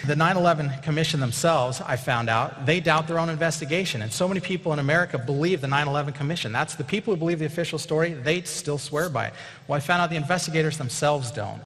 The 9/11 Commission themselves, I found out, they doubt their own investigation. And so many people in America believe the 9/11 Commission. That's the people who believe the official story, they still swear by it. Well, I found out the investigators themselves don't.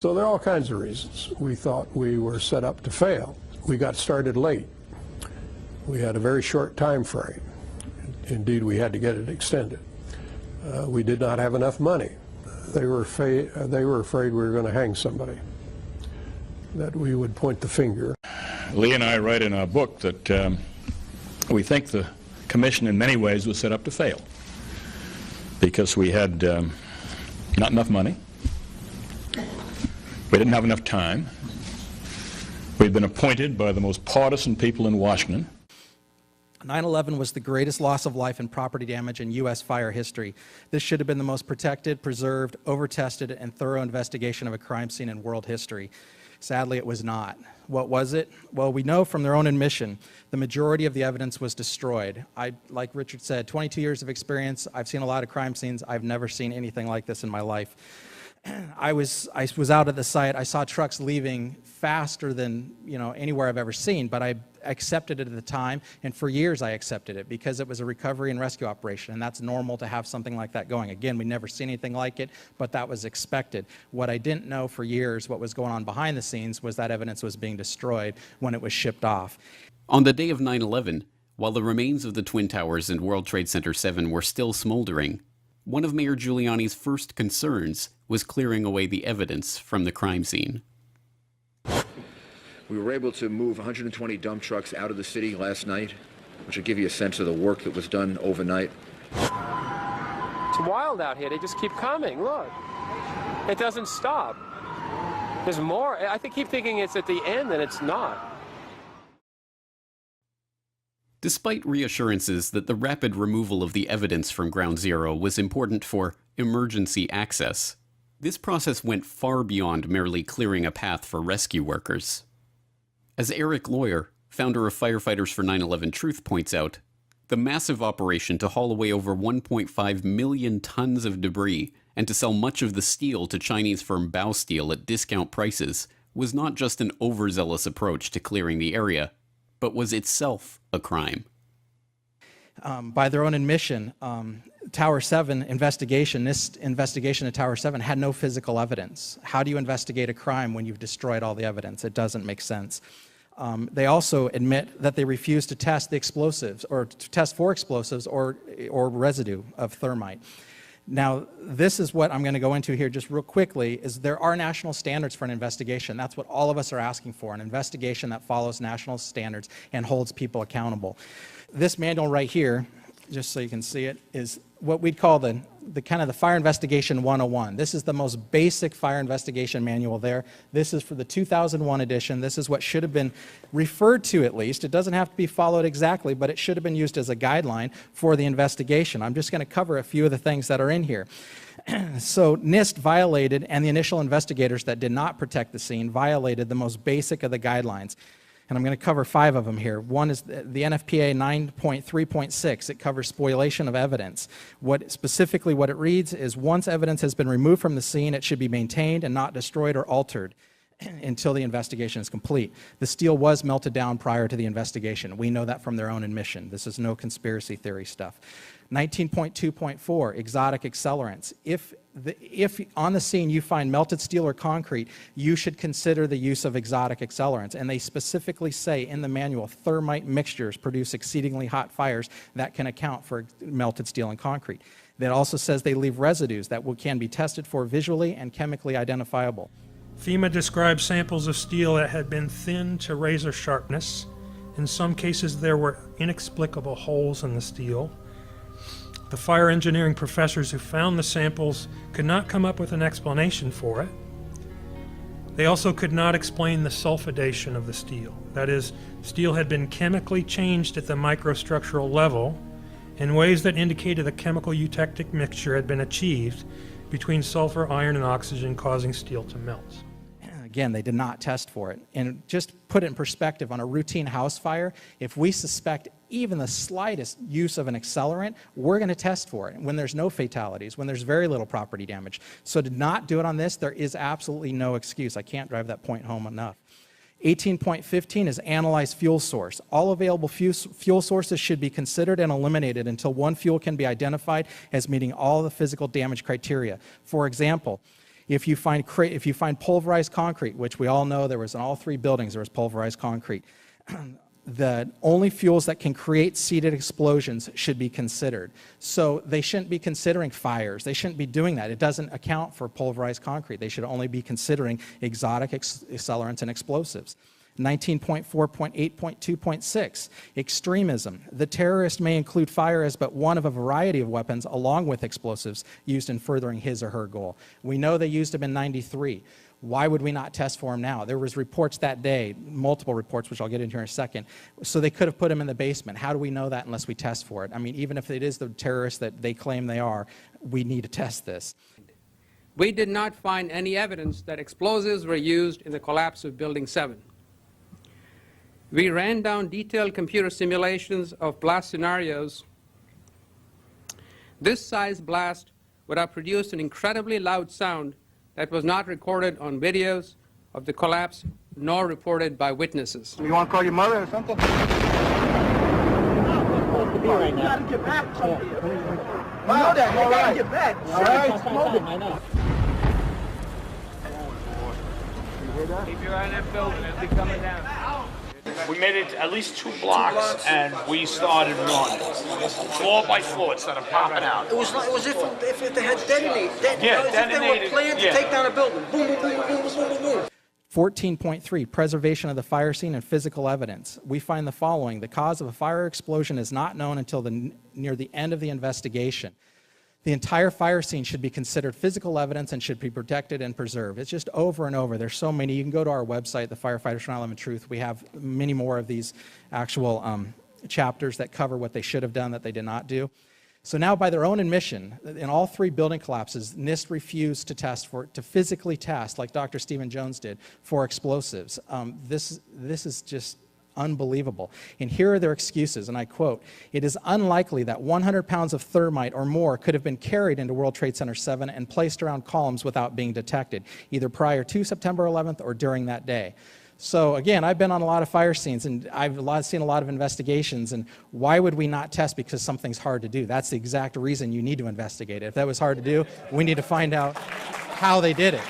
So there are all kinds of reasons. We thought we were set up to fail. We got started late. We had a very short time frame. Indeed, we had to get it extended. We did not have enough money. They were afraid we were going to hang somebody, that we would point the finger. Lee and I write in our book that we think the commission in many ways was set up to fail because we had not enough money, we didn't have enough time, we'd been appointed by the most partisan people in Washington. 9/11 was the greatest loss of life and property damage in U.S. fire history. This should have been the most protected, preserved, over-tested, and thorough investigation of a crime scene in world history. Sadly, it was not. What was it? Well, we know from their own admission, the majority of the evidence was destroyed. Like Richard said, 22 years of experience, I've seen a lot of crime scenes. I've never seen anything like this in my life. I was out at the site. I saw trucks leaving faster than anywhere I've ever seen, but I accepted it at the time, and for years I accepted it because it was a recovery and rescue operation, and that's normal to have something like that going. Again, we never seen anything like it, but that was expected. What I didn't know for years, what was going on behind the scenes, was that evidence was being destroyed when it was shipped off. On the day of 9/11, while the remains of the Twin Towers and World Trade Center 7 were still smoldering, one of Mayor Giuliani's first concerns was clearing away the evidence from the crime scene. We were able to move 120 dump trucks out of the city last night, which will give you a sense of the work that was done overnight. It's wild out here. They just keep coming. Look. It doesn't stop. There's more. I keep thinking it's at the end, and it's not. Despite reassurances that the rapid removal of the evidence from Ground Zero was important for emergency access, this process went far beyond merely clearing a path for rescue workers. As Eric Lawyer, founder of Firefighters for 9/11 Truth, points out, the massive operation to haul away over 1.5 million tons of debris and to sell much of the steel to Chinese firm Baosteel at discount prices was not just an overzealous approach to clearing the area, but was itself a crime. By their own admission, Tower 7 investigation, NIST investigation of Tower 7 had no physical evidence. How do you investigate a crime when you've destroyed all the evidence? It doesn't make sense. They also admit that they refused to test the explosives or to test for explosives or residue of thermite. Now, this is what I'm going to go into here just real quickly, is there are national standards for an investigation. That's what all of us are asking for, an investigation that follows national standards and holds people accountable. This manual right here, just so you can see it, is what we'd call the kind of the Fire Investigation 101. This is the most basic fire investigation manual there. This is for the 2001 edition. This is what should have been referred to, at least. It doesn't have to be followed exactly, but it should have been used as a guideline for the investigation. I'm just going to cover a few of the things that are in here. So NIST violated, and the initial investigators that did not protect the scene violated the most basic of the guidelines. And I'm going to cover 5 of them here. One is the NFPA 9.3.6. It covers spoliation of evidence. Specifically what it reads is, once evidence has been removed from the scene, it should be maintained and not destroyed or altered until the investigation is complete. The steel was melted down prior to the investigation. We know that from their own admission. This is no conspiracy theory stuff. 19.2.4, exotic accelerants. If on the scene you find melted steel or concrete, you should consider the use of exotic accelerants. And they specifically say in the manual, thermite mixtures produce exceedingly hot fires that can account for melted steel and concrete. That also says they leave residues that can be tested for visually and chemically identifiable. FEMA described samples of steel that had been thinned to razor sharpness. In some cases, there were inexplicable holes in the steel. The fire engineering professors who found the samples could not come up with an explanation for it. They also could not explain the sulfidation of the steel. That is, steel had been chemically changed at the microstructural level in ways that indicated a chemical eutectic mixture had been achieved between sulfur, iron, and oxygen, causing steel to melt. Again, they did not test for it. And just put it in perspective, on a routine house fire, if we suspect even the slightest use of an accelerant, we're going to test for it when there's no fatalities, when there's very little property damage. So to not do it on this, there is absolutely no excuse. I can't drive that point home enough. 18.15 is analyze fuel source. All available fuel sources should be considered and eliminated until one fuel can be identified as meeting all the physical damage criteria. For example, if you find pulverized concrete, which we all know there was in all 3 buildings, there was pulverized concrete, the only fuels that can create seeded explosions should be considered. So they shouldn't be considering fires. They shouldn't be doing that. It doesn't account for pulverized concrete. They should only be considering exotic accelerants and explosives. 19.4.8.2.6, extremism. The terrorist may include fire as but one of a variety of weapons along with explosives used in furthering his or her goal. We know they used them in '93. Why would we not test for them now? There was reports that day, multiple reports, which I'll get into here in a second. So they could have put them in the basement. How do we know that unless we test for it? I mean, even if it is the terrorists that they claim they are, we need to test this. We did not find any evidence that explosives were used in the collapse of Building 7. We ran down detailed computer simulations of blast scenarios. This size blast would have produced an incredibly loud sound that was not recorded on videos of the collapse nor reported by witnesses. You want to call your mother or something? You gotta get back something. You know that. You gotta get back. All right. I know. Keep your eye on that building. It'll be coming down. We made it at least 2 blocks, and we started running. Floor by floor, it started popping out. It was if they had detonated. Yeah, if they were planned to take down a building. Boom, boom, boom, boom, boom, boom, boom. 14.3, preservation of the fire scene and physical evidence. We find the following. The cause of a fire explosion is not known until near the end of the investigation. The entire fire scene should be considered physical evidence and should be protected and preserved. It's just over and over. There's so many. You can go to our website, the Firefighters for 9/11 Truth. We have many more of these actual chapters that cover what they should have done that they did not do. So now, by their own admission, in all 3 building collapses, NIST refused to physically test, like Dr. Stephen Jones did, for explosives. This is just unbelievable. And here are their excuses, and I quote, "It is unlikely that 100 pounds of thermite or more could have been carried into World Trade Center 7 and placed around columns without being detected, either prior to September 11th or during that day." So again, I've been on a lot of fire scenes, and I've seen a lot of investigations, and why would we not test because something's hard to do? That's the exact reason you need to investigate it. If that was hard to do, we need to find out how they did it.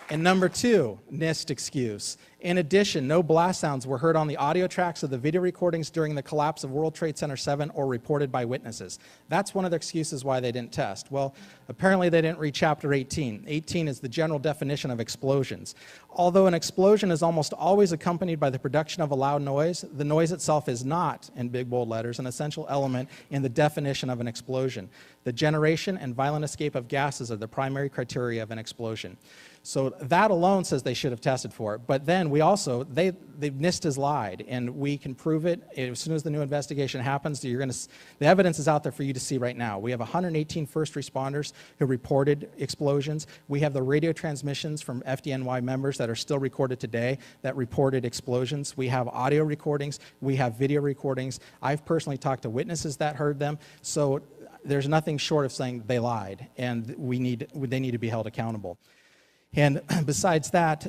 And number 2, NIST excuse. In addition, no blast sounds were heard on the audio tracks of the video recordings during the collapse of World Trade Center 7 or reported by witnesses. That's one of the excuses why they didn't test. Well, apparently they didn't read Chapter 18. 18 is the general definition of explosions. Although an explosion is almost always accompanied by the production of a loud noise, the noise itself is not, in big bold letters, an essential element in the definition of an explosion. The generation and violent escape of gases are the primary criteria of an explosion. So that alone says they should have tested for it. But then we also, NIST has lied, and we can prove it. As soon as the new investigation happens, the evidence is out there for you to see right now. We have 118 first responders who reported explosions. We have the radio transmissions from FDNY members that are still recorded today that reported explosions. We have audio recordings. We have video recordings. I've personally talked to witnesses that heard them. So there's nothing short of saying they lied, and they need to be held accountable. And besides that,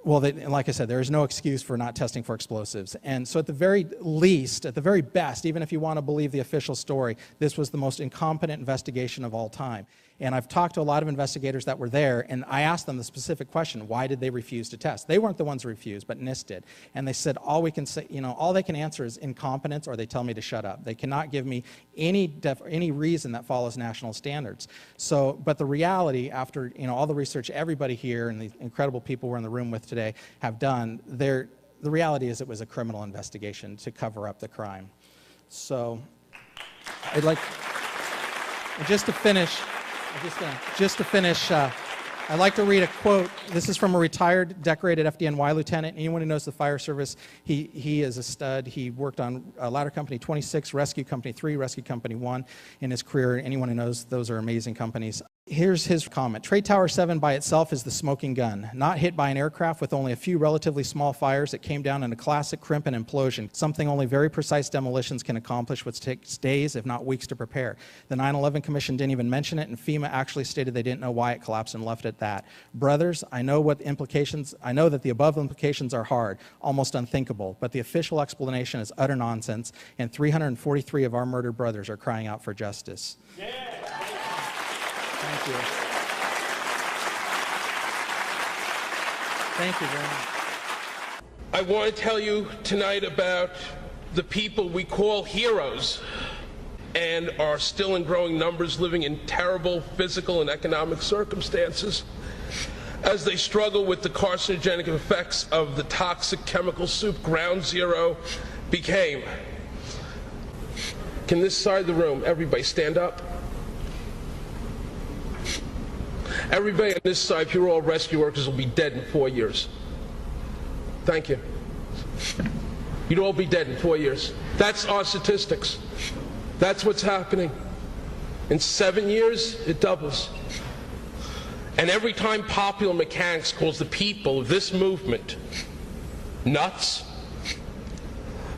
like I said, there is no excuse for not testing for explosives. And so at the very least, at the very best, even if you want to believe the official story, this was the most incompetent investigation of all time. And I've talked to a lot of investigators that were there, and I asked them the specific question, why did they refuse to test? They weren't the ones who refused, but NIST did. And they said, all we can say, all they can answer is incompetence, or they tell me to shut up. They cannot give me any reason that follows national standards. So, but the reality, after all the research everybody here and the incredible people we're in the room with today have done, the reality is it was a criminal investigation to cover up the crime. So, I'd like, just to finish, I'd like to read a quote. This is from a retired, decorated FDNY lieutenant. Anyone who knows the fire service, he is a stud. He worked on Ladder Company 26, Rescue Company 3, Rescue Company 1 in his career. Anyone who knows, those are amazing companies. Here's his comment. Trade Tower 7 by itself is the smoking gun. Not hit by an aircraft with only a few relatively small fires, it came down in a classic crimp and implosion, something only very precise demolitions can accomplish, which takes days, if not weeks, to prepare. The 9/11 Commission didn't even mention it, and FEMA actually stated they didn't know why it collapsed and left it at that. Brothers, I know that the above implications are hard, almost unthinkable, but the official explanation is utter nonsense, and 343 of our murdered brothers are crying out for justice. Yeah. Thank you. Thank you very much. I want to tell you tonight about the people we call heroes and are still in growing numbers living in terrible physical and economic circumstances as they struggle with the carcinogenic effects of the toxic chemical soup Ground Zero became. Can this side of the room, everybody stand up? Everybody on this side, if you're all rescue workers, will be dead in 4 years. Thank you. You'd all be dead in 4 years. That's our statistics. That's what's happening. In 7 years, it doubles. And every time Popular Mechanics calls the people of this movement nuts,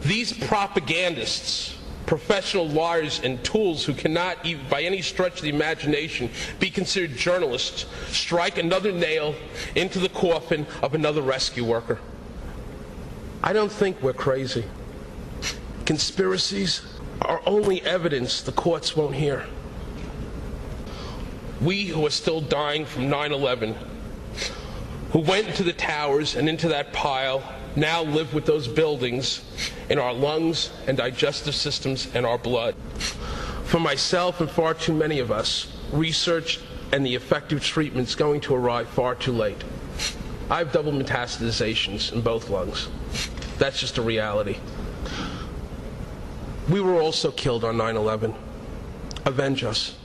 these propagandists, professional liars and tools who cannot, even by any stretch of the imagination, be considered journalists, strike another nail into the coffin of another rescue worker. I don't think we're crazy. Conspiracies are only evidence the courts won't hear. We who are still dying from 9/11, who went into the towers and into that pile, now live with those buildings in our lungs and digestive systems and our blood. For myself and far too many of us, research and the effective treatment is going to arrive far too late. I have double metastasizations in both lungs. That's just a reality. We were also killed on 9/11. Avenge us.